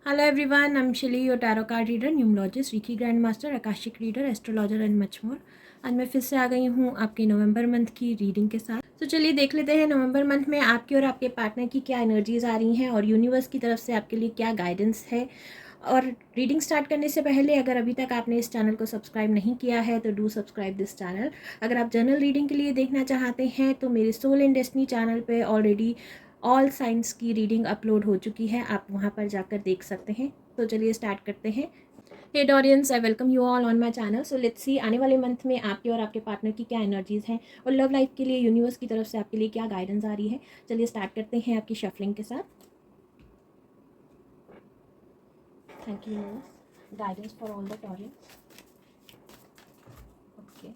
Hello everyone, I'm Shili, your tarot card reader, numerologist, Ricky grand master, Akashic reader, astrologer and much more. आज मैं फिर से आ गई हूँ आपके नवंबर मंथ की रीडिंग के साथ। तो चलिए देख लेते हैं नवंबर मंथ में आपके और आपके पार्टनर की क्या एनर्जीज आ रही हैं और यूनिवर्स की तरफ से आपके लिए क्या गाइडेंस है। और रीडिंग स्टार्ट करने से पहले अगर अभी तक आपने इस चैनल को सब्सक्राइब नहीं किया है तो डू सब्सक्राइब दिस चैनल। अगर आप जनरल रीडिंग के लिए देखना चाहते हैं तो मेरे सोल एंड डेस्टिनी चैनल पे ऑलरेडी ऑल साइंस की रीडिंग अपलोड हो चुकी है, आप वहाँ पर जाकर देख सकते हैं। तो चलिए स्टार्ट करते हैं। Hey audience, I welcome you all on my channel. So let's see आने वाले मंथ में आपके और आपके पार्टनर की क्या एनर्जीज हैं और लव लाइफ के लिए यूनिवर्स की तरफ से आपके लिए क्या गाइडेंस आ रही है। चलिए स्टार्ट करते हैं आपकी शफलिंग के साथ। Thank you universe, guidance for all the audience. Okay,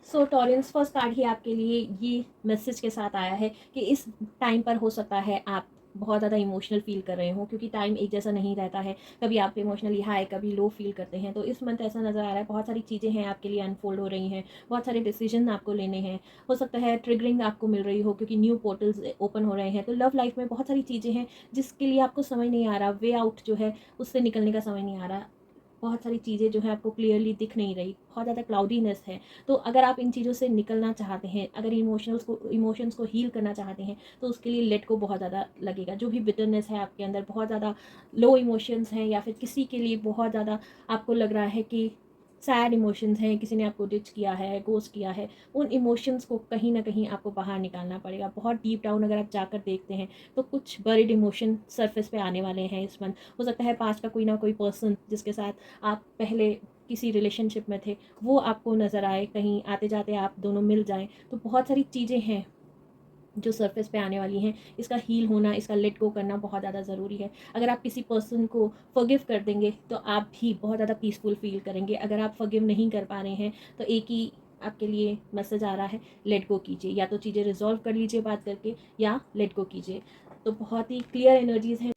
so Taurus first card ही आपके लिए ये मैसेज के साथ आया है कि इस टाइम पर हो सकता है आप बहुत ज़्यादा इमोशनल फील कर रहे हो, क्योंकि टाइम एक जैसा नहीं रहता है। कभी आप इमोशनली हाई, कभी लो फील करते हैं। तो इस मंथ ऐसा नज़र आ रहा है बहुत सारी चीज़ें हैं आपके लिए अनफोल्ड हो रही हैं, बहुत सारे डिसीजन आपको लेने हैं। हो सकता है ट्रिगरिंग आपको मिल रही हो क्योंकि न्यू पोर्टल्स ओपन हो रहे हैं। तो लव लाइफ में बहुत सारी चीज़ें हैं जिसके लिए आपको समझ नहीं आ रहा, वे आउट जो है उससे निकलने का समझ नहीं आ रहा। बहुत सारी चीज़ें जो है आपको क्लियरली दिख नहीं रही, बहुत ज़्यादा क्लाउडीनेस है। तो अगर आप इन चीज़ों से निकलना चाहते हैं, अगर इमोशंस को हील करना चाहते हैं, तो उसके लिए लेट को बहुत ज़्यादा लगेगा। जो भी बिटरनेस है आपके अंदर, बहुत ज़्यादा लो इमोशंस हैं, या फिर किसी के लिए बहुत ज़्यादा आपको लग रहा है कि सैड इमोशंस हैं, किसी ने आपको डिच किया है, गोस्ट किया है, उन इमोशंस को कहीं ना कहीं आपको बाहर निकालना पड़ेगा। बहुत डीप डाउन अगर आप जाकर देखते हैं तो कुछ बरीड इमोशन सरफेस पे आने वाले हैं इस मंथ। हो सकता है पास्ट का कोई ना कोई पर्सन जिसके साथ आप पहले किसी रिलेशनशिप में थे, वो आपको नज़र आए, कहीं आते जाते आप दोनों मिल जाएं। तो बहुत सारी चीज़ें हैं जो सरफेस पे आने वाली हैं। इसका हील होना, इसका लेट गो करना बहुत ज़्यादा ज़रूरी है। अगर आप किसी पर्सन को फॉरगिव कर देंगे तो आप भी बहुत ज़्यादा पीसफुल फील करेंगे। अगर आप फॉरगिव नहीं कर पा रहे हैं तो एक ही आपके लिए मैसेज आ रहा है, लेट गो कीजिए। या तो चीज़ें रिजॉल्व कर लीजिए बात करके, या लेट गो कीजिए। तो बहुत ही क्लियर एनर्जीज़ हैं।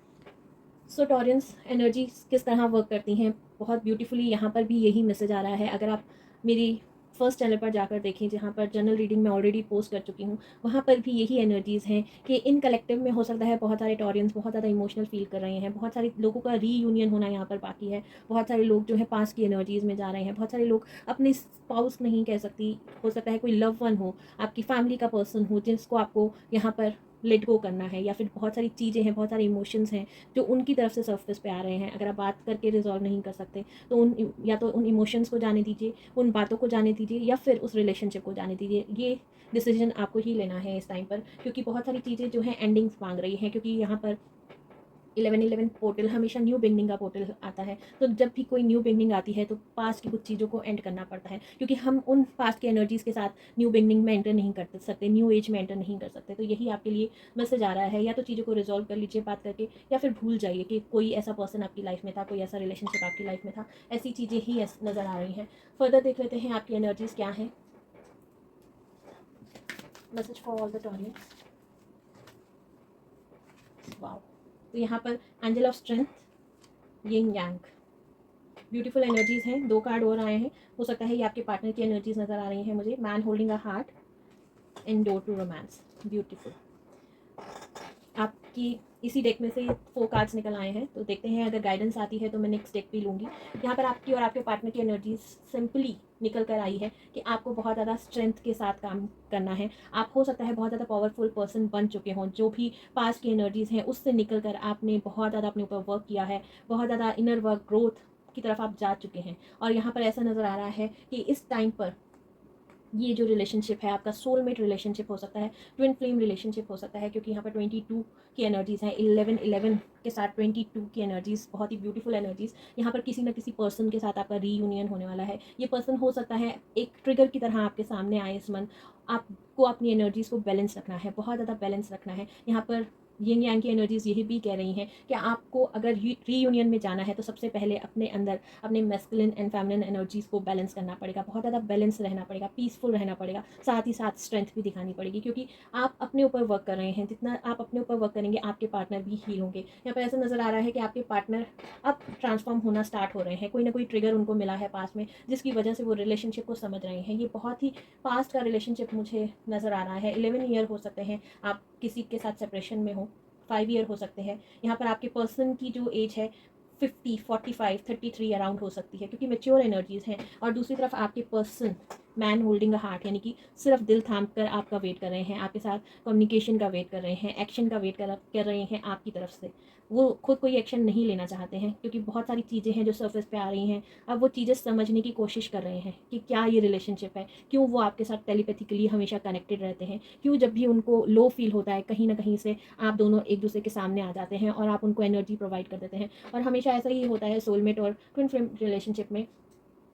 सो टॉरेंस एनर्जी किस तरह वर्क करती हैं, बहुत ब्यूटीफुली यहाँ पर भी यही मैसेज आ रहा है। अगर आप मेरी फर्स्ट चैनल पर जाकर देखें, जहाँ पर जनरल रीडिंग में ऑलरेडी पोस्ट कर चुकी हूँ, वहाँ पर भी यही एनर्जीज़ हैं कि इन कलेक्टिव में हो सकता है बहुत सारे टॉरियंस बहुत ज़्यादा इमोशनल फील कर रहे हैं। बहुत सारे लोगों का रीयूनियन होना यहाँ पर बाकी है। बहुत सारे लोग जो है पास की एनर्जीज़ में जा रहे हैं। बहुत सारे लोग अपने स्पाउस नहीं कह सकती, हो सकता है कोई लव वन हो, आपकी फैमिली का पर्सन हो, जिसको आपको यहाँ पर लेट गो करना है। या फिर बहुत सारी चीज़ें हैं, बहुत सारे इमोशंस हैं जो उनकी तरफ से सरफेस पे आ रहे हैं। अगर आप बात करके रिजॉल्व नहीं कर सकते तो या तो उन इमोशंस को जाने दीजिए, उन बातों को जाने दीजिए, या फिर उस रिलेशनशिप को जाने दीजिए। ये डिसीजन आपको ही लेना है इस टाइम पर, क्योंकि बहुत सारी चीज़ें जो हैं एंडिंग्स मांग रही हैं। क्योंकि यहाँ पर 11-11 पोर्टल हमेशा न्यू बिगनिंग का पोर्टल आता है। तो जब भी कोई न्यू बिगनिंग आती है तो पास्ट की कुछ चीज़ों को एंड करना पड़ता है, क्योंकि हम उन पास्ट की एनर्जीज़ के साथ न्यू बिगनिंग में एंटर नहीं कर सकते, न्यू एज में एंटर नहीं कर सकते। तो यही आपके लिए मैसेज आ रहा है। या तो चीज़ों को रिजॉल्व कर लीजिए बात करके, या फिर भूल जाइए कि कोई ऐसा पर्सन आपकी लाइफ में था, कोई ऐसा रिलेशनशिप आपकी लाइफ में था। ऐसी चीज़ें ही नज़र आ रही हैं। फर्दर देख लेते हैं आपकी एनर्जीज़ क्या हैं। Message for all the Taureans. Wow, तो यहाँ पर angel of strength, Ying Yang, beautiful energies हैं। 2 कार्ड और आए हैं। हो सकता है ये आपके पार्टनर की एनर्जीज नज़र आ रही हैं मुझे। Man holding a heart and door to romance, beautiful. आपकी इसी डेक में से 4 कार्ड्स निकल आए हैं। तो देखते हैं, अगर गाइडेंस आती है तो मैं नेक्स्ट डेक भी लूँगी। यहाँ पर आपकी और आपके पार्टनर की एनर्जीज सिंपली निकल कर आई है कि आपको बहुत ज़्यादा स्ट्रेंथ के साथ काम करना है। आप हो सकता है बहुत ज़्यादा पावरफुल पर्सन बन चुके हों, जो भी पास्ट की एनर्जीज़ हैं उससे निकल कर आपने बहुत ज़्यादा अपने ऊपर वर्क किया है, बहुत ज़्यादा इनर वर्क ग्रोथ की तरफ आप जा चुके हैं। और यहाँ पर ऐसा नज़र आ रहा है कि इस टाइम पर ये जो रिलेशनशिप है आपका सोलमेट रिलेशनशिप हो सकता है, ट्विन फ्लेम रिलेशनशिप हो सकता है, क्योंकि यहाँ पर 22 की एनर्जीज़ हैं। 11-11 के साथ 22 की एनर्जीज़, बहुत ही ब्यूटीफुल एनर्जीज़। यहाँ पर किसी न किसी पर्सन के साथ आपका रीयूनियन होने वाला है। ये पर्सन हो सकता है एक ट्रिगर की तरह आपके सामने आए इस मंथ। आपको अपनी एनर्जीज़ को बैलेंस रखना है, बहुत ज़्यादा बैलेंस रखना है। यहाँ पर यिंग यांग की एनर्जीज़ यही भी कह रही हैं कि आपको अगर रीयूनियन में जाना है तो सबसे पहले अपने अंदर अपने मैस्कुलिन एंड फेमिनिन एनर्जीज़ को बैलेंस करना पड़ेगा, बहुत ज़्यादा बैलेंस रहना पड़ेगा, पीसफुल रहना पड़ेगा, साथ ही साथ स्ट्रेंथ भी दिखानी पड़ेगी, क्योंकि आप अपने ऊपर वर्क कर रहे हैं। जितना आप अपने ऊपर वर्क करेंगे आपके पार्टनर भी हील होंगे। यहाँ पर ऐसा नज़र आ रहा है कि आपके पार्टनर अब ट्रांसफॉर्म होना स्टार्ट हो रहे हैं, कोई ना कोई ट्रिगर उनको मिला है पास में जिसकी वजह से वो रिलेशनशिप को समझ रहे हैं। ये बहुत ही पास्ट का रिलेशनशिप मुझे नज़र आ रहा है। 11 ईयर हो सकते हैं आप किसी के साथ सेपरेशन में हो, 5 ईयर हो सकते हैं। यहाँ पर आपके पर्सन की जो एज है 50, 45, 33 अराउंड हो सकती है, क्योंकि मेच्योर एनर्जीज़ हैं। और दूसरी तरफ आपके person man holding a heart, यानी कि सिर्फ दिल थाम कर आपका वेट कर रहे हैं, आपके साथ कम्युनिकेशन का वेट कर रहे हैं, एक्शन का वेट कर रहे हैं आपकी तरफ से। वो खुद कोई एक्शन नहीं लेना चाहते हैं, क्योंकि बहुत सारी चीज़ें हैं जो सर्फेस पे आ रही हैं। अब वो चीज़ें समझने की कोशिश कर रहे हैं कि क्या ये रिलेशनशिप है, क्यों वो आपके साथ टेलीपैथिकली हमेशा कनेक्टेड रहते हैं, क्यों जब भी उनको लो फील होता है कहीं ना कहीं से आप दोनों एक दूसरे के सामने आ जाते हैं और आप उनको एनर्जी प्रोवाइड कर देते हैं। और हमेशा ऐसा ही होता है सोलमेट और ट्विन फ्लेम रिलेशनशिप में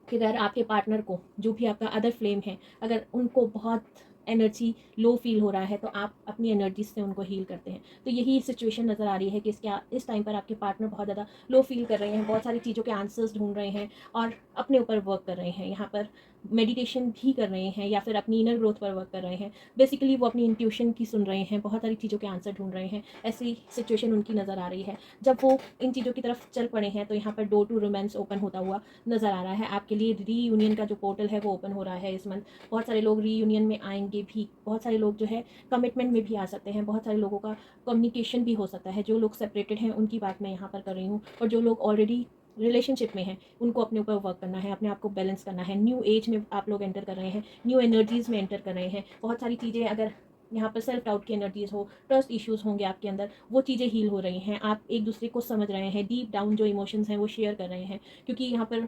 कि अगर आपके पार्टनर को, जो भी आपका अदर फ्लेम है, अगर उनको बहुत एनर्जी लो फील हो रहा है तो आप अपनी एनर्जी से उनको हील करते हैं। तो यही सिचुएशन नज़र आ रही है कि इस टाइम पर आपके पार्टनर बहुत ज़्यादा लो फील कर रहे हैं, बहुत सारी चीज़ों के आंसर्स ढूंढ रहे हैं और अपने ऊपर वर्क कर रहे हैं। यहाँ पर मेडिटेशन भी कर रहे हैं या फिर अपनी इनर ग्रोथ पर वर्क कर रहे हैं। बेसिकली वो अपनी इंट्यूशन की सुन रहे हैं, बहुत सारी चीज़ों के आंसर ढूंढ रहे हैं। ऐसी सिचुएशन उनकी नज़र आ रही है। जब वो इन चीज़ों की तरफ चल पड़े हैं तो यहाँ पर डोर टू रोमांस ओपन होता हुआ नज़र आ रहा है। आपके लिए रीयूनियन का जो पोर्टल है वो ओपन हो रहा है इस मंथ। बहुत सारे लोग रीयूनियन में आएंगे भी, बहुत सारे लोग जो है कमिटमेंट में भी आ सकते हैं, बहुत सारे लोगों का कम्युनिकेशन भी हो सकता है। जो लोग सेपरेटेड हैं उनकी बात मैं यहाँ पर कर रही हूँ, और जो लोग ऑलरेडी रिलेशनशिप में हैं उनको अपने ऊपर वर्क करना है, अपने आप को बैलेंस करना है। न्यू एज में आप लोग एंटर कर रहे हैं, न्यू एनर्जीज़ में एंटर कर रहे हैं। बहुत सारी चीज़ें, अगर यहाँ पर सेल्फ डाउट की एनर्जीज़ हो, ट्रस्ट इश्यूज़ होंगे आपके अंदर, वो चीज़ें हील हो रही हैं। आप एक दूसरे को समझ रहे हैं, डीप डाउन जो इमोशंस हैं वो शेयर कर रहे हैं, क्योंकि यहाँ पर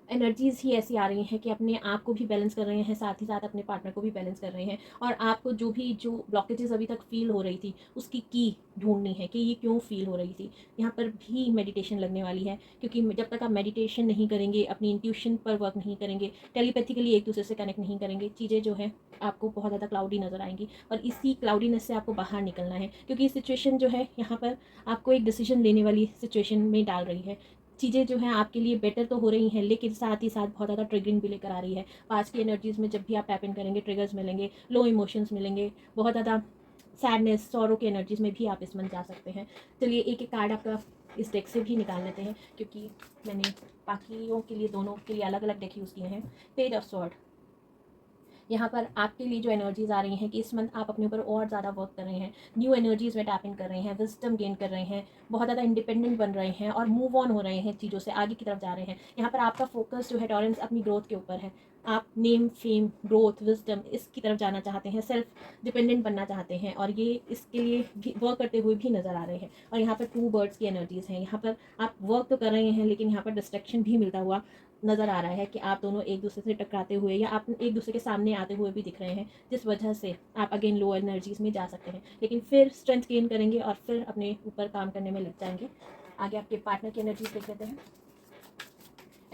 एनर्जीज़ ही ऐसी आ रही हैं कि अपने आप को भी बैलेंस कर रहे हैं, साथ ही साथ अपने पार्टनर को भी बैलेंस कर रहे हैं। और आपको जो ब्लॉकेजेस अभी तक फ़ील हो रही थी उसकी की ढूंढनी है कि ये क्यों फ़ील हो रही थी। यहाँ पर भी मेडिटेशन लगने वाली है, क्योंकि जब तक आप मेडिटेशन नहीं करेंगे, अपनी इंट्यूशन पर वर्क नहीं करेंगे, टेलीपैथिकली एक दूसरे से कनेक्ट नहीं करेंगे, चीज़ें जो है आपको बहुत ज़्यादा क्लाउडी नज़र आएंगी। और इसी क्लाउडीनेस से आपको बाहर निकलना है, क्योंकि सिचुएशन जो है यहाँ पर आपको एक डिसीजन लेने वाली सिचुएशन में डाल रही है। चीज़ें जो हैं आपके लिए बेटर तो हो रही हैं, लेकिन साथ ही साथ बहुत ज़्यादा ट्रिगरिंग भी लेकर आ रही है। पास्ट की एनर्जीज़ में जब भी आप टैप इन करेंगे ट्रिगर्स मिलेंगे, लो इमोशंस मिलेंगे, बहुत ज़्यादा सैडनेस, सॉरो की एनर्जीज़ में भी आप इस मंथ जा सकते हैं। चलिए एक एक कार्ड आपका इस डेक से भी निकाल लेते हैं, क्योंकि मैंने बाकियों के लिए, दोनों के लिए अलग अलग डेक यूज़ किए हैं। पेज ऑफ स्वॉर्ड, यहाँ पर आपके लिए जो एनर्जीज़ आ रही हैं कि इस मंथ आप अपने ऊपर और ज़्यादा वर्क कर रहे हैं, न्यू एनर्जीज़ में टैप इन कर रहे हैं, विजडम गेन कर रहे हैं, बहुत ज़्यादा इंडिपेंडेंट बन रहे हैं और मूव ऑन हो रहे हैं, चीज़ों से आगे की तरफ जा रहे हैं। यहाँ पर आपका फोकस जो है टॉरेंस अपनी ग्रोथ के ऊपर है। आप नेम, फेम, ग्रोथ, विजडम इसकी तरफ जाना चाहते हैं, सेल्फ डिपेंडेंट बनना चाहते हैं, और ये इसके लिए वर्क करते हुए भी नज़र आ रहे हैं। और यहाँ पर 2 बर्ड्स की एनर्जीज़ हैं। यहाँ पर आप वर्क तो कर रहे हैं, लेकिन यहाँ पर डिस्ट्रैक्शन भी मिलता हुआ नज़र आ रहा है कि आप दोनों एक दूसरे से टकराते हुए या आप एक दूसरे के सामने आते हुए भी दिख रहे हैं, जिस वजह से आप अगेन लो एनर्जीज़ में जा सकते हैं, लेकिन फिर स्ट्रेंथ गेन करेंगे और फिर अपने ऊपर काम करने में लग जाएंगे। आगे आपके पार्टनर की एनर्जीज देख लेते हैं।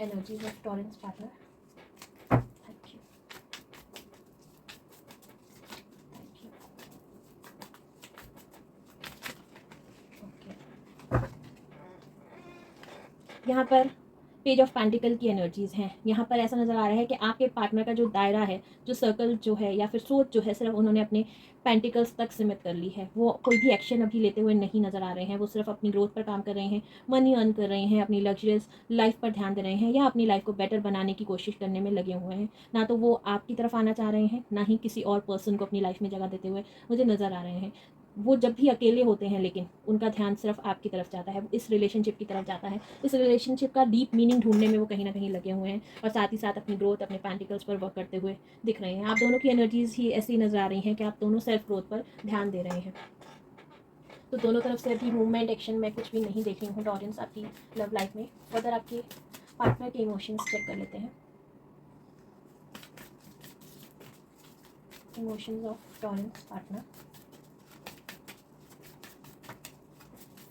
Energies of Torrens partner. Thank you, thank you. Okay, यहाँ पर पेज ऑफ पेंटिकल की एनर्जीज़ हैं। यहाँ पर ऐसा नज़र आ रहा है कि आपके पार्टनर का जो दायरा है, जो सर्कल जो है या फिर सोच जो है, सिर्फ उन्होंने अपने पेंटिकल्स तक सीमित कर ली है। वो कोई भी एक्शन अभी लेते हुए नहीं नज़र आ रहे हैं। वो सिर्फ अपनी ग्रोथ पर काम कर रहे हैं, मनी अर्न कर रहे हैं, अपनी लग्जरियस लाइफ पर ध्यान दे रहे हैं, या अपनी लाइफ को बेटर बनाने की कोशिश करने में लगे हुए हैं। ना तो वो आपकी तरफ आना चाह रहे हैं, ना ही किसी और पर्सन को अपनी लाइफ में जगह देते हुए मुझे नज़र आ रहे हैं। वो जब भी अकेले होते हैं, लेकिन उनका ध्यान सिर्फ आपकी तरफ जाता है, इस रिलेशनशिप की तरफ जाता है। इस रिलेशनशिप का डीप मीनिंग ढूंढने में वो कहीं ना कहीं लगे हुए हैं, और साथ ही साथ अपनी ग्रोथ, अपने पेंटिकल्स पर वर्क करते हुए दिख रहे हैं। आप दोनों की एनर्जीज ही ऐसी नज़र आ रही हैं कि आप दोनों सेल्फ ग्रोथ पर ध्यान दे रहे हैं। तो दोनों तरफ से अभी मूवमेंट, एक्शन में कुछ भी नहीं देख रही हूँ टॉरेंस आपकी लव लाइफ में। फर्दर आपके पार्टनर के इमोशंस चेक कर लेते हैं। Emotions of Torrens partner,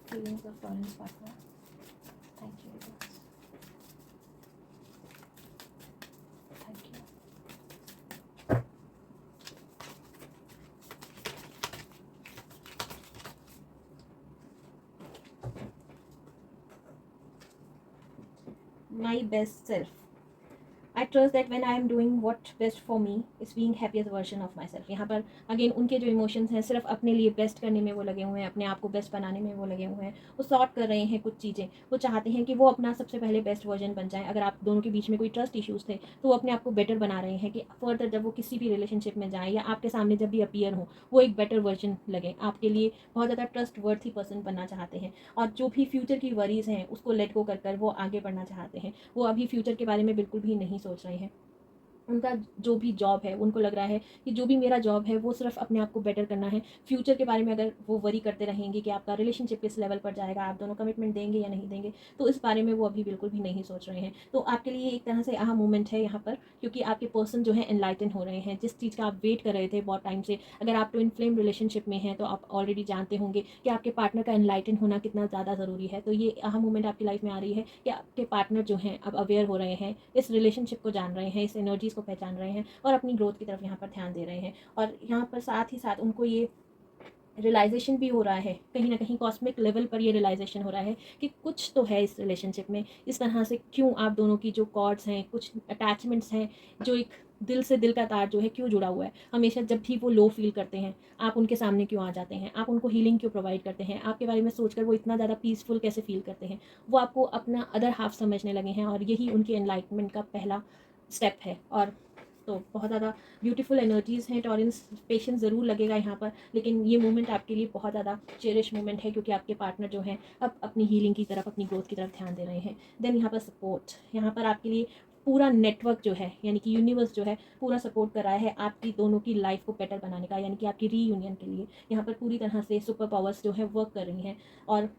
feelings of Torrance partner. Thank you, universe. Thank you. My best self. I trust that when I am doing what best for me is being happiest version of my self. यहाँ पर again उनके जो emotions हैं सिर्फ अपने लिए best करने में वो लगे हुए हैं, अपने आप को बेस्ट बनाने में वो लगे हुए हैं। वो सॉर्ट कर रहे हैं कुछ चीज़ें, वो चाहते हैं कि वो अपना सबसे पहले बेस्ट वर्जन बन जाए। अगर आप दोनों के बीच में कोई ट्रस्ट इश्यूज़ थे तो वो अपने आप को बेटर बना रहे हैं कि फर्दर जब वो किसी भी रिलेशनशिप में जाएँ या आपके सामने जब भी अपीयर हो वो एक बेटर वर्जन लगे, आपके लिए बहुत ज़्यादा ट्रस्ट वर्थी पर्सन बनना चाहते हैं। और जो भी फ्यूचर की वरीज़ हैं उसको लेट गो कर कर वो आगे बढ़ना चाहते हैं। वो अभी फ्यूचर के बारे में बिल्कुल भी नहीं सोच रहे हैं। उनका जो भी जॉब है उनको लग रहा है कि जो भी मेरा जॉब है वो सिर्फ अपने आप को बेटर करना है। फ्यूचर के बारे में अगर वो वरी करते रहेंगे कि आपका रिलेशनशिप किस लेवल पर जाएगा, आप दोनों कमिटमेंट देंगे या नहीं देंगे, तो इस बारे में वो अभी बिल्कुल भी नहीं सोच रहे हैं। तो आपके लिए एक तरह से अहम मोमेंट है यहाँ पर, क्योंकि आपके पर्सन जो है एनलाइटन हो रहे हैं जिस चीज़ का आप वेट कर रहे थे बहुत टाइम से। अगर आप ट्विन फ्लेम रिलेशनशिप में हैं तो आप ऑलरेडी जानते होंगे कि आपके पार्टनर का एनलाइटन होना कितना ज़्यादा ज़रूरी है। तो ये अहम मोमेंट आपकी लाइफ में आ रही है कि आपके पार्टनर जो हैं अब अवेयर हो रहे हैं, इस रिलेशनशिप को जान रहे हैं, इस एनर्जीज़ को पहचान रहे हैं और अपनी ग्रोथ की तरफ यहाँ पर ध्यान दे रहे हैं। और यहाँ पर साथ ही साथ उनको ये रियलाइजेशन भी हो रहा है, कहीं ना कहीं कॉस्मिक लेवल पर ये रियलाइजेशन हो रहा है कि कुछ तो है इस रिलेशनशिप में। इस तरह से क्यों आप दोनों की जो कॉर्ड्स हैं, कुछ अटैचमेंट्स हैं, जो एक दिल से दिल का तार जो है क्यों जुड़ा हुआ है। हमेशा जब भी वो लो फील करते हैं आप उनके सामने क्यों आ जाते हैं, आप उनको हीलिंग क्यों प्रोवाइड करते हैं, आपके बारे में सोचकर वो इतना ज़्यादा पीसफुल कैसे फील करते हैं। वो आपको अपना अदर हाफ समझने लगे हैं और यही उनकी एनलाइटमेंट का पहला स्टेप है। और तो बहुत ज़्यादा ब्यूटीफुल एनर्जीज़ हैं टॉरेंस। पेशेंस ज़रूर लगेगा यहाँ पर, लेकिन ये मोमेंट आपके लिए बहुत ज़्यादा चेरिश मोमेंट है क्योंकि आपके पार्टनर जो हैं अब अपनी हीलिंग की तरफ, अपनी ग्रोथ की तरफ ध्यान दे रहे हैं। देन यहाँ पर सपोर्ट, यहाँ पर आपके लिए पूरा नेटवर्क जो है यानी कि यूनिवर्स जो है पूरा सपोर्ट कर रहा है आपकी दोनों की लाइफ को बेटर बनाने का, यानी कि आपकी रीयूनियन के लिए यहाँ पर पूरी तरह से सुपर पावर्स जो है वर्क कर रही हैं। और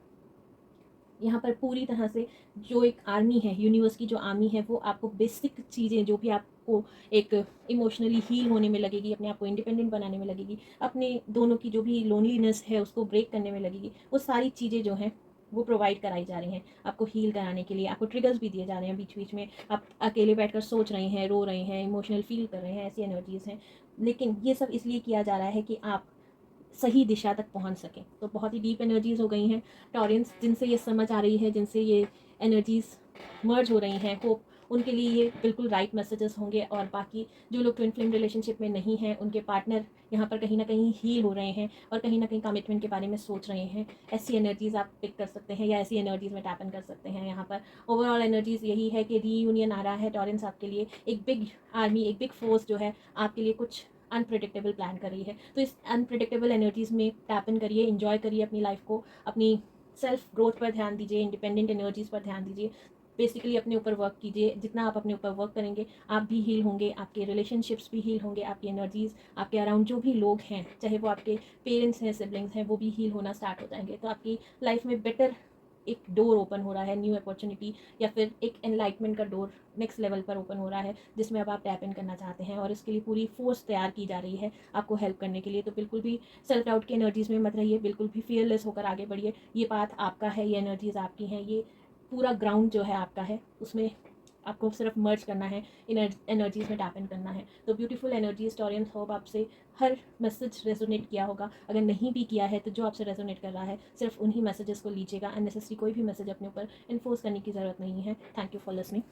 यहाँ पर पूरी तरह से जो एक आर्मी है, यूनिवर्स की जो आर्मी है, वो आपको बेसिक चीज़ें जो भी आपको एक इमोशनली हील होने में लगेगी, अपने आप को इंडिपेंडेंट बनाने में लगेगी, अपने दोनों की जो भी लोनलीनेस है उसको ब्रेक करने में लगेगी, वो सारी चीज़ें जो हैं वो प्रोवाइड कराई जा रही हैं आपको हील कराने के लिए। आपको ट्रिगर्स भी दिए जा रहे हैं बीच बीच में, आप अकेले बैठकर सोच रहे हैं, रो रहे हैं, इमोशनल फील कर रहे हैं, ऐसी एनर्जीज़ हैं। लेकिन ये सब इसलिए किया जा रहा है कि आप सही दिशा तक पहुंच सकें। तो बहुत ही डीप एनर्जीज़ हो गई हैं टॉरेंस, जिनसे ये समझ आ रही है, जिनसे ये एनर्जीज़ मर्ज हो रही हैं। होप उनके लिए ये बिल्कुल राइट मैसेजेस होंगे। और बाकी जो लोग ट्विन फ्लेम रिलेशनशिप में नहीं हैं, उनके पार्टनर यहाँ पर कहीं ना कहीं हील हो रहे हैं और कहीं ना कहीं कमिटमेंट के बारे में सोच रहे हैं, ऐसी एनर्जीज़ आप पिक कर सकते हैं या ऐसी एनर्जीज़ में टैप इन कर सकते हैं। यहाँ पर ओवरऑल एनर्जीज़ यही है कि रीयूनियन आ रहा है टॉरेंस आपके लिए, एक बिग आर्मी, एक बिग फोर्स जो है आपके लिए कुछ अनप्रिडिक्टेबल प्लान कर रही है। तो इस अनप्रिडिक्टेबल एनर्जीज़ में टैप इन करिए, इन्जॉय करिए अपनी लाइफ को, अपनी सेल्फ ग्रोथ पर ध्यान दीजिए, इंडिपेंडेंट एनर्जीज़ पर ध्यान दीजिए। बेसिकली अपने ऊपर वर्क कीजिए। जितना आप अपने ऊपर वर्क करेंगे आप भी हील होंगे, आपके रिलेशनशिप्स भी हील होंगे, आपकी एनर्जीज़, आपके अराउंड जो भी लोग हैं, चाहे वो आपके पेरेंट्स हैं, सिबलिंग्स हैं, वो भी हील होना स्टार्ट हो जाएंगे। तो आपकी लाइफ में बेटर एक डोर ओपन हो रहा है, न्यू अपॉर्चुनिटी या फिर एक एनलाइटमेंट का डोर नेक्स्ट लेवल पर ओपन हो रहा है, जिसमें अब आप टैप इन करना चाहते हैं। और इसके लिए पूरी फोर्स तैयार की जा रही है आपको हेल्प करने के लिए। तो बिल्कुल भी सेल्फ डाउट की एनर्जीज़ में मत रहिए, बिल्कुल भी फियरलेस होकर आगे बढ़िए। ये पाथ आपका है, ये एनर्जीज़ आपकी हैं, ये पूरा ग्राउंड जो है आपका है, उसमें आपको सिर्फ मर्ज करना है, इन एनर्जीज़ में टैप इन करना है। तो ब्यूटीफुल एनर्जीज टॉरियंस, होप आपसे हर मैसेज रेजोनेट किया होगा। अगर नहीं भी किया है तो जो आपसे रेजोनेट कर रहा है सिर्फ उन्हीं मैसेजेस को लीजिएगा। अननेसेसरी कोई भी मैसेज अपने ऊपर इन्फोर्स करने की ज़रूरत नहीं है। Thank you for listening.